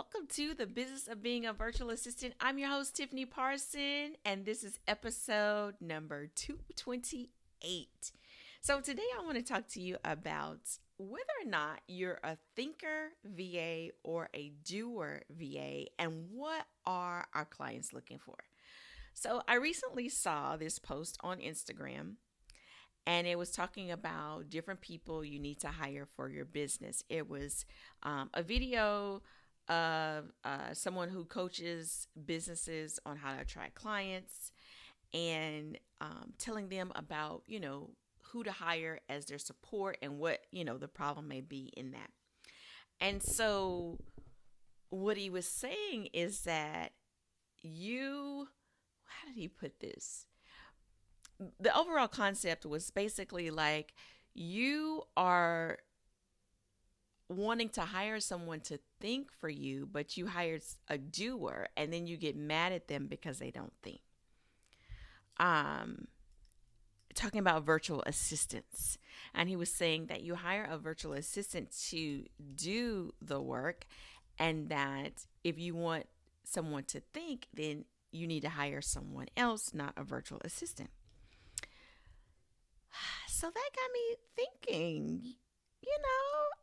welcome to the Business of Being a Virtual Assistant. I'm your host, Tiffany Parson, and this is episode number 228. So today I want to talk to you about whether or not you're a thinker VA or a doer VA, and what are our clients looking for. So I recently saw this post on Instagram, and it was talking about different people you need to hire for your business. It was a video of someone who coaches businesses on how to attract clients, and telling them about, who to hire as their support and what, the problem may be in that. And so what he was saying is that how did he put this? The overall concept was basically like, you are wanting to hire someone to think for you, but you hired a doer, and then you get mad at them because they don't think. Talking about virtual assistants, and he was saying that you hire a virtual assistant to do the work, and that if you want someone to think, then you need to hire someone else, not a virtual assistant. So that got me thinking,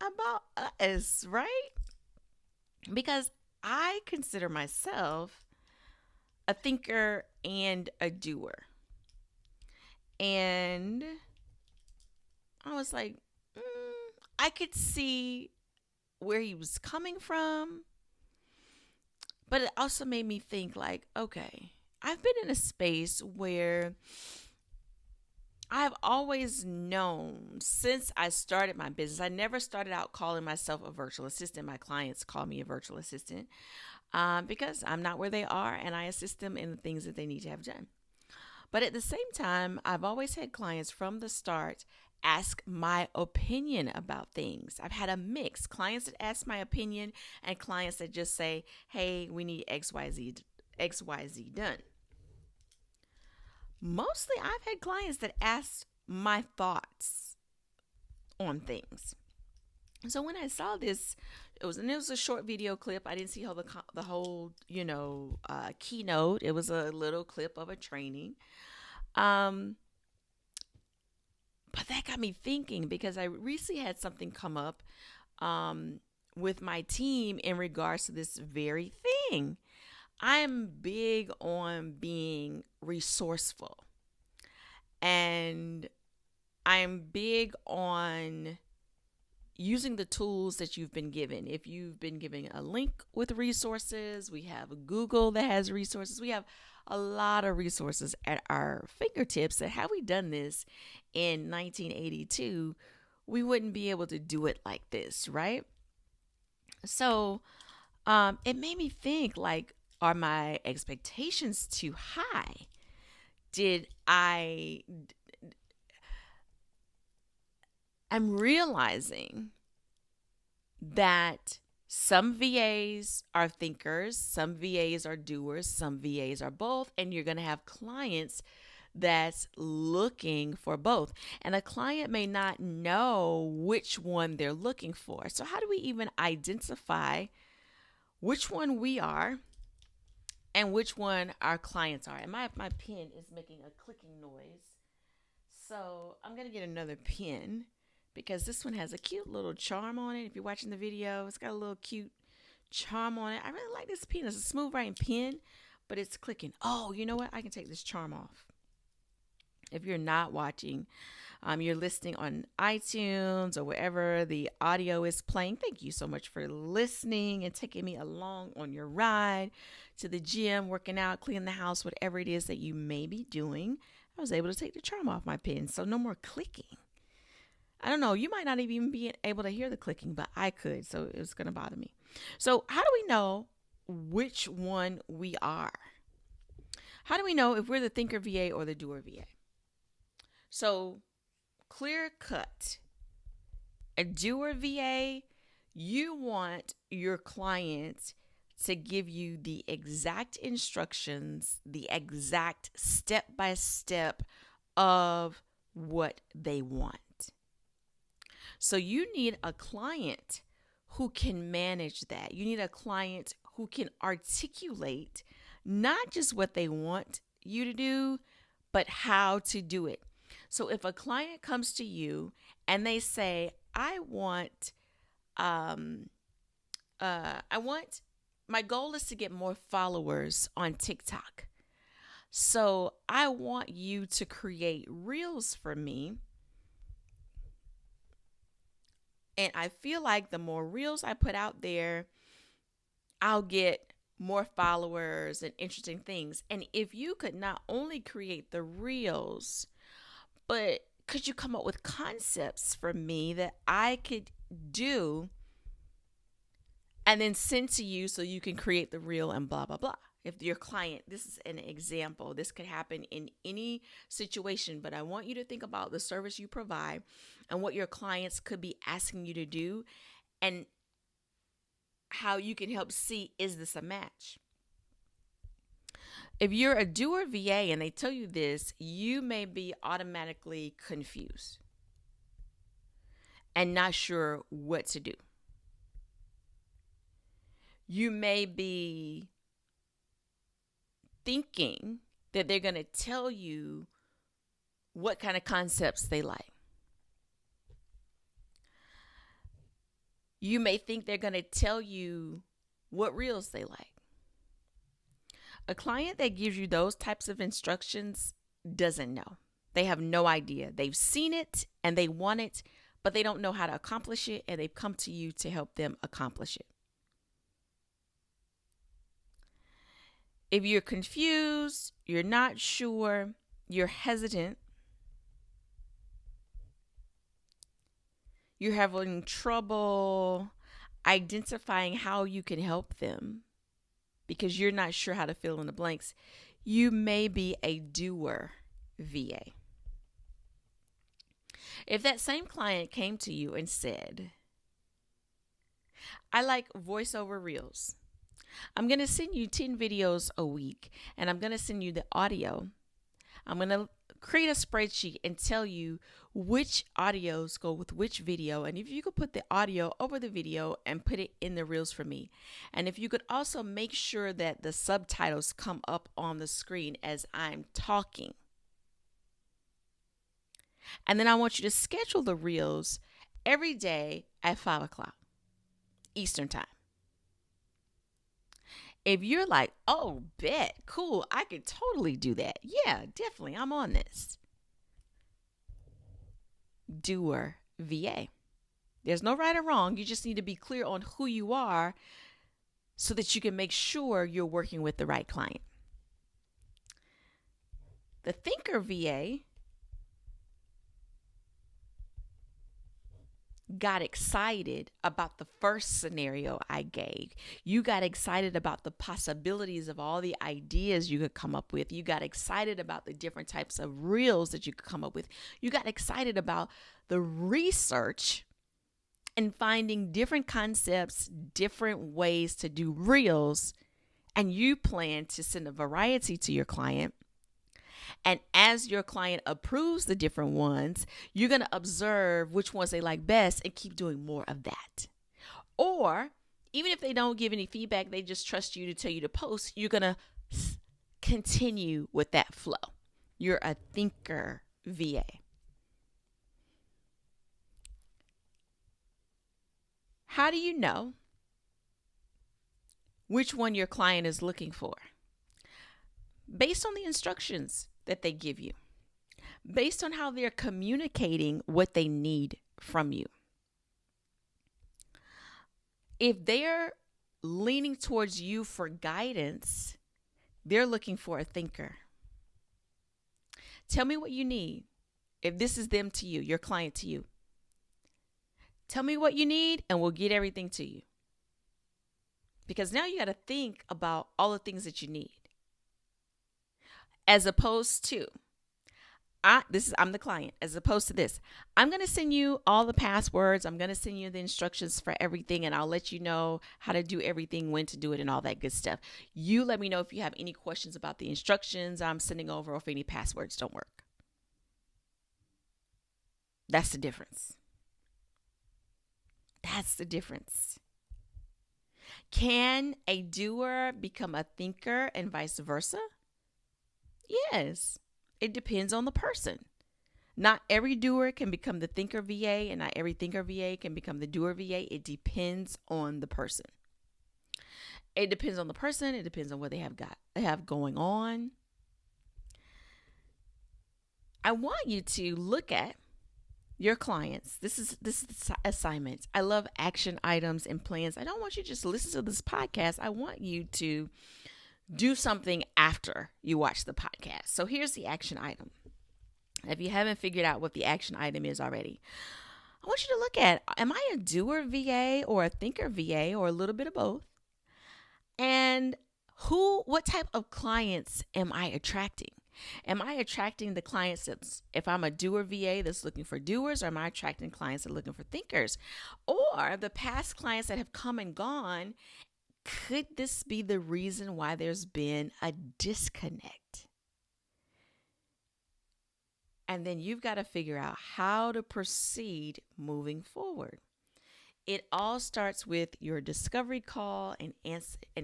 about us, right? Because I consider myself a thinker and a doer. And I was like, I could see where he was coming from. But it also made me think, like, okay, I've been in a space where I've always known since I started my business. I never started out calling myself a virtual assistant. My clients call me a virtual assistant because I'm not where they are, and I assist them in the things that they need to have done. But at the same time, I've always had clients from the start ask my opinion about things. I've had a mix. Clients that ask my opinion and clients that just say, hey, we need XYZ done. Mostly I've had clients that ask my thoughts on things. So when I saw this, it was a short video clip. I didn't see the whole keynote. It was a little clip of a training. But that got me thinking, because I recently had something come up with my team in regards to this very thing. I'm big on being resourceful, and I'm big on using the tools that you've been given. If you've been given a link with resources, we have Google that has resources. We have a lot of resources at our fingertips. And had we done this in 1982, we wouldn't be able to do it like this, right? So it made me think, like, are my expectations too high? I'm realizing that some VAs are thinkers, some VAs are doers, some VAs are both, and you're going to have clients that's looking for both. And a client may not know which one they're looking for. So how do we even identify which one we are and which one our clients are? And my pen is making a clicking noise. So I'm going to get another pen, because this one has a cute little charm on it. If you're watching the video, it's got a little cute charm on it. I really like this pen. It's a smooth writing pen, but it's clicking. Oh, you know what? I can take this charm off. If you're not watching, you're listening on iTunes or wherever the audio is playing, thank you so much for listening and taking me along on your ride to the gym, working out, cleaning the house, whatever it is that you may be doing. I was able to take the charm off my pen, so no more clicking. I don't know, you might not even be able to hear the clicking, but I could, so it was going to bother me. So how do we know which one we are? How do we know if we're the thinker VA or the doer VA? So, clear cut. A doer VA, you want your client to give you the exact instructions, the exact step-by-step of what they want. So you need a client who can manage that. You need a client who can articulate not just what they want you to do, but how to do it. So if a client comes to you and they say, um, I want, my goal is to get more followers on TikTok. So I want you to create reels for me. And I feel like the more reels I put out there, I'll get more followers and interesting things. And if you could not only create the reels, but could you come up with concepts for me that I could do and then send to you so you can create the reel and blah, blah, blah. If your client, this is an example, this could happen in any situation, but I want you to think about the service you provide and what your clients could be asking you to do and how you can help see, is this a match? If you're a doer VA and they tell you this, you may be automatically confused and not sure what to do. You may be thinking that they're going to tell you what kind of concepts they like. You may think they're going to tell you what reels they like. A client that gives you those types of instructions doesn't know. They have no idea. They've seen it and they want it, but they don't know how to accomplish it, and they've come to you to help them accomplish it. If you're confused, you're not sure, you're hesitant, you're having trouble identifying how you can help them because you're not sure how to fill in the blanks, you may be a doer VA. If that same client came to you and said, I like voiceover reels. I'm going to send you 10 videos a week, and I'm going to send you the audio. I'm going to create a spreadsheet and tell you which audios go with which video. And if you could put the audio over the video and put it in the reels for me. And if you could also make sure that the subtitles come up on the screen as I'm talking. And then I want you to schedule the reels every day at 5 o'clock Eastern time. If you're like, oh, bet, cool, I could totally do that. Yeah, definitely, I'm on this. Doer VA. There's no right or wrong. You just need to be clear on who you are so that you can make sure you're working with the right client. The thinker VA got excited about the first scenario I gave. You got excited about the possibilities of all the ideas you could come up with. You got excited about the different types of reels that you could come up with. You got excited about the research and finding different concepts, different ways to do reels, and you plan to send a variety to your client. And as your client approves the different ones, you're going to observe which ones they like best and keep doing more of that. Or even if they don't give any feedback, they just trust you to tell you to post, you're going to continue with that flow. You're a thinker VA. How do you know which one your client is looking for? Based on the instructions that they give you, based on how they're communicating what they need from you. If they're leaning towards you for guidance, they're looking for a thinker. Tell me what you need. If this is them to you, your client to you, tell me what you need and we'll get everything to you. Because now you got to think about all the things that you need. As opposed to, I'm the client. As opposed to this, I'm going to send you all the passwords. I'm going to send you the instructions for everything, and I'll let you know how to do everything, when to do it, and all that good stuff. You let me know if you have any questions about the instructions I'm sending over, or if any passwords don't work. That's the difference. That's the difference. Can a doer become a thinker and vice versa? Yes. It depends on the person. Not every doer can become the thinker VA, and not every thinker VA can become the doer VA. It depends on the person. It depends on the person. It depends on what they have going on. I want you to look at your clients. This is assignments. I love action items and plans. I don't want you to just listen to this podcast. I want you to do something after you watch the podcast. So here's the action item. If you haven't figured out what the action item is already, I want you to look at, am I a doer VA or a thinker VA or a little bit of both? And what type of clients am I attracting? Am I attracting the clients that's, if I'm a doer VA that's looking for doers, or am I attracting clients that are looking for thinkers? Or the past clients that have come and gone, could this be the reason why there's been a disconnect? And then you've got to figure out how to proceed moving forward. It all starts with your discovery call and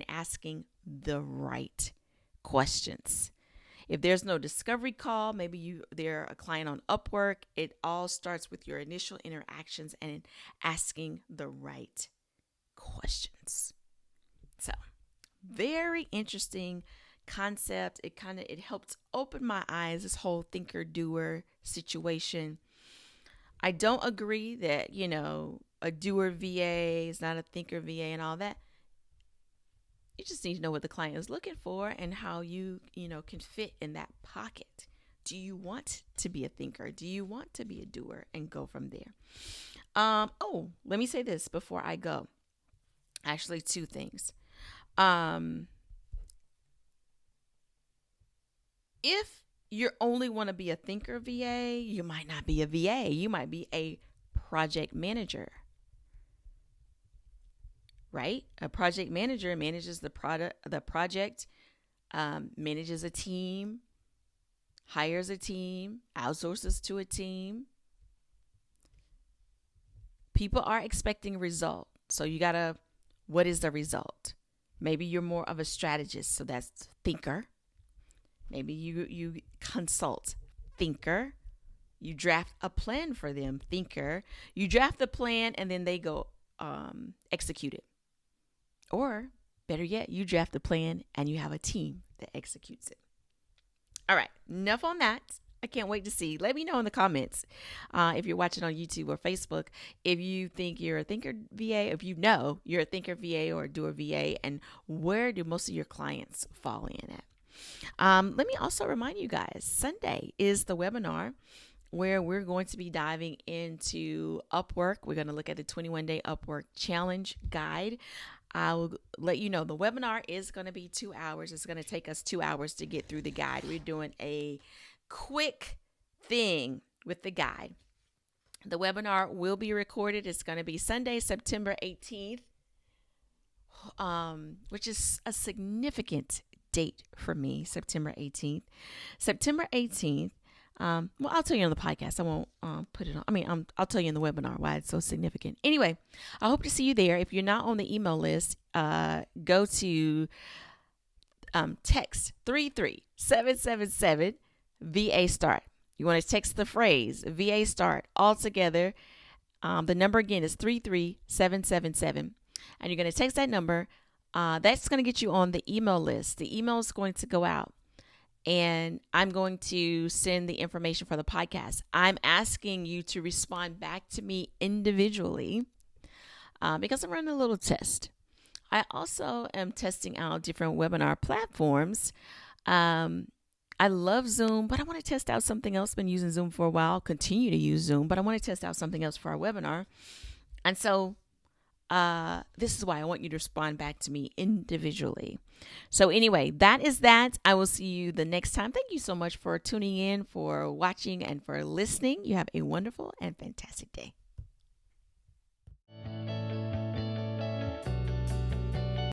asking the right questions. If there's no discovery call, maybe they're a client on Upwork, it all starts with your initial interactions and asking the right questions. So, very interesting concept. It helped open my eyes, this whole thinker doer situation. I don't agree that, a doer VA is not a thinker VA and all that. You just need to know what the client is looking for and how you can fit in that pocket. Do you want to be a thinker? Do you want to be a doer? And go from there. Let me say this before I go. Actually, two things. If you only want to be a thinker VA, you might not be a VA. You might be a project manager. Right? A project manager manages the project, manages a team, hires a team, outsources to a team. People are expecting a result. So what is the result? Maybe you're more of a strategist, so that's thinker. Maybe you consult, thinker. You draft a plan for them, thinker. You draft the plan and then they go execute it. Or better yet, you draft the plan and you have a team that executes it. All right, enough on that. I can't wait to see. Let me know in the comments if you're watching on YouTube or Facebook, if you think you're a thinker VA, if you know you're a thinker VA or a doer VA, and where do most of your clients fall in at. Let me also remind you guys, Sunday is the webinar where we're going to be diving into Upwork. We're going to look at the 21-day Upwork challenge guide. I'll let you know the webinar is going to be 2 hours. It's going to take us 2 hours to get through the guide. We're doing a quick thing with the guide. The webinar will be recorded. It's going to be Sunday, September 18th, which is a significant date for me, September 18th. September 18th. I'll tell you on the podcast. I won't put it on. I'll tell you in the webinar why it's so significant. Anyway, I hope to see you there. If you're not on the email list, go to text 33777 VA Start. You want to text the phrase VA Start all together. The number again is 33777. And you're going to text that number. That's going to get you on the email list. The email is going to go out. And I'm going to send the information for the podcast. I'm asking you to respond back to me individually because I'm running a little test. I also am testing out different webinar platforms. I love Zoom, but I want to test out something else. Been using Zoom for a while, continue to use Zoom, but I want to test out something else for our webinar. And so this is why I want you to respond back to me individually. So anyway, that is that. I will see you the next time. Thank you so much for tuning in, for watching, and for listening. You have a wonderful and fantastic day.